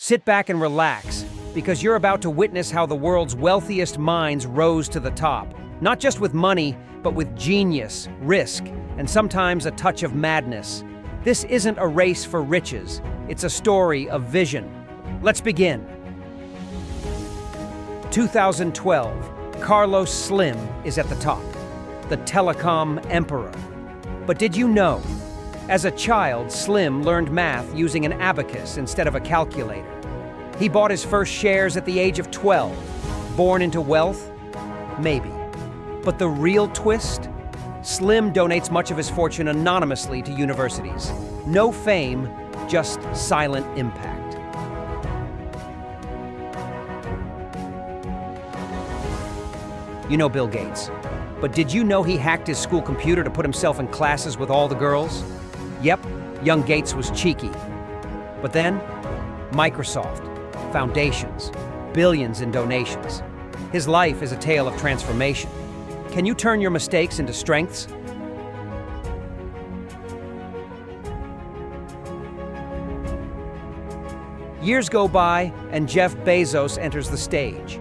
Sit back and relax, because you're about to witness how the world's wealthiest minds rose to the top. Not just with money, but with genius, risk, and sometimes a touch of madness. This isn't a race for riches, it's a story of vision. Let's begin. 2012, Carlos Slim is at the top, the telecom emperor. But did you know? As a child, Slim learned math using an abacus instead of a calculator. He bought his first shares at the age of 12. Born into wealth? Maybe. But the real twist? Slim donates much of his fortune anonymously to universities. No fame, just silent impact. You know Bill Gates. But did you know he hacked his school computer to put himself in classes with all the girls? Yep, young Gates was cheeky. But then, Microsoft, foundations, billions in donations. His life is a tale of transformation. Can you turn your mistakes into strengths? Years go by, and Jeff Bezos enters the stage.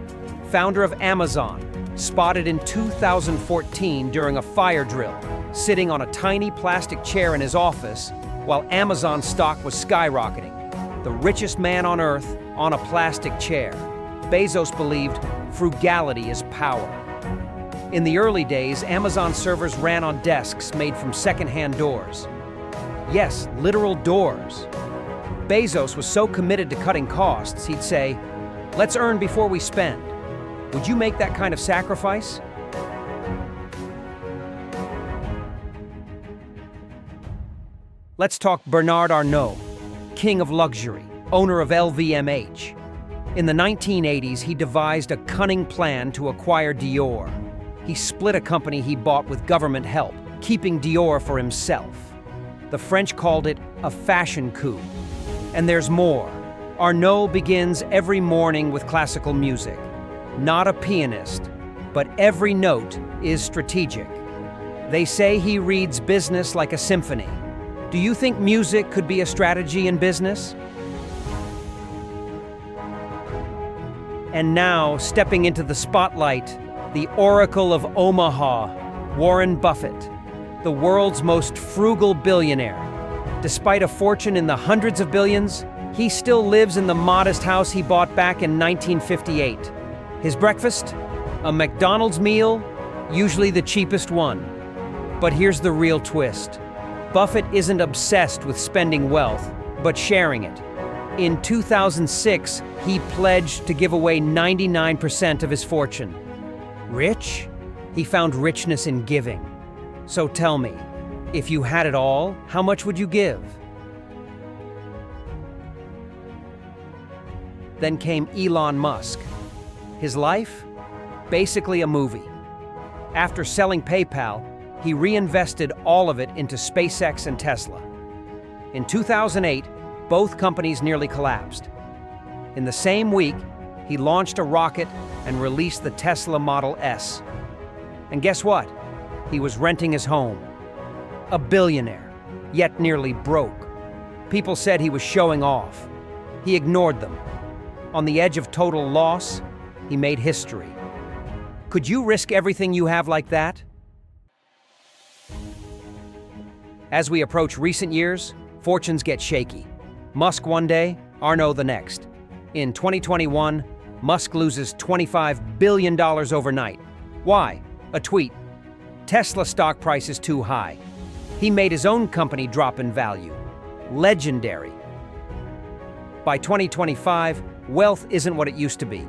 Founder of Amazon, spotted in 2014 during a fire drill, sitting on a tiny plastic chair in his office while Amazon stock was skyrocketing. The richest man on earth on a plastic chair. Bezos believed frugality is power. In the early days, Amazon servers ran on desks made from second-hand doors. Yes, literal doors. Bezos was so committed to cutting costs, he'd say, "Let's earn before we spend." Would you make that kind of sacrifice? Let's talk Bernard Arnault, king of luxury, owner of LVMH. In the 1980s, he devised a cunning plan to acquire Dior. He split a company he bought with government help, keeping Dior for himself. The French called it a fashion coup. And there's more. Arnault begins every morning with classical music. Not a pianist, but every note is strategic. They say he reads business like a symphony. Do you think music could be a strategy in business? And now, stepping into the spotlight, the Oracle of Omaha, Warren Buffett, the world's most frugal billionaire. Despite a fortune in the hundreds of billions, he still lives in the modest house he bought back in 1958. His breakfast? A McDonald's meal, usually the cheapest one. But here's the real twist. Buffett isn't obsessed with spending wealth, but sharing it. In 2006, he pledged to give away 99% of his fortune. Rich? He found richness in giving. So tell me, if you had it all, how much would you give? Then came Elon Musk. His life? Basically a movie. After selling PayPal, he reinvested all of it into SpaceX and Tesla. In 2008, both companies nearly collapsed. In the same week, he launched a rocket and released the Tesla Model S. And guess what? He was renting his home. A billionaire, yet nearly broke. People said he was showing off. He ignored them. On the edge of total loss, he made history. Could you risk everything you have like that? As we approach recent years, fortunes get shaky. Musk one day, Arnault the next. In 2021, Musk loses $25 billion overnight. Why? A tweet. Tesla stock price is too high. He made his own company drop in value. Legendary. By 2025, wealth isn't what it used to be.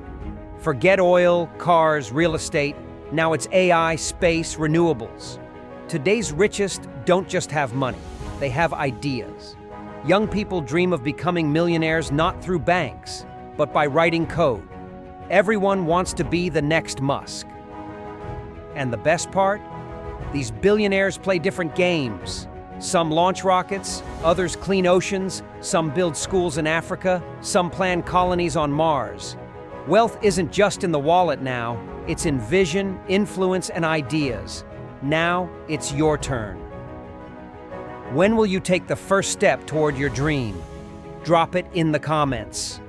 Forget oil, cars, real estate. Now it's AI, space, renewables. Today's richest don't just have money, they have ideas. Young people dream of becoming millionaires not through banks, but by writing code. Everyone wants to be the next Musk. And the best part? These billionaires play different games. Some launch rockets, others clean oceans, some build schools in Africa, some plan colonies on Mars. Wealth isn't just in the wallet now, it's in vision, influence, and ideas. Now, it's your turn. When will you take the first step toward your dream? Drop it in the comments.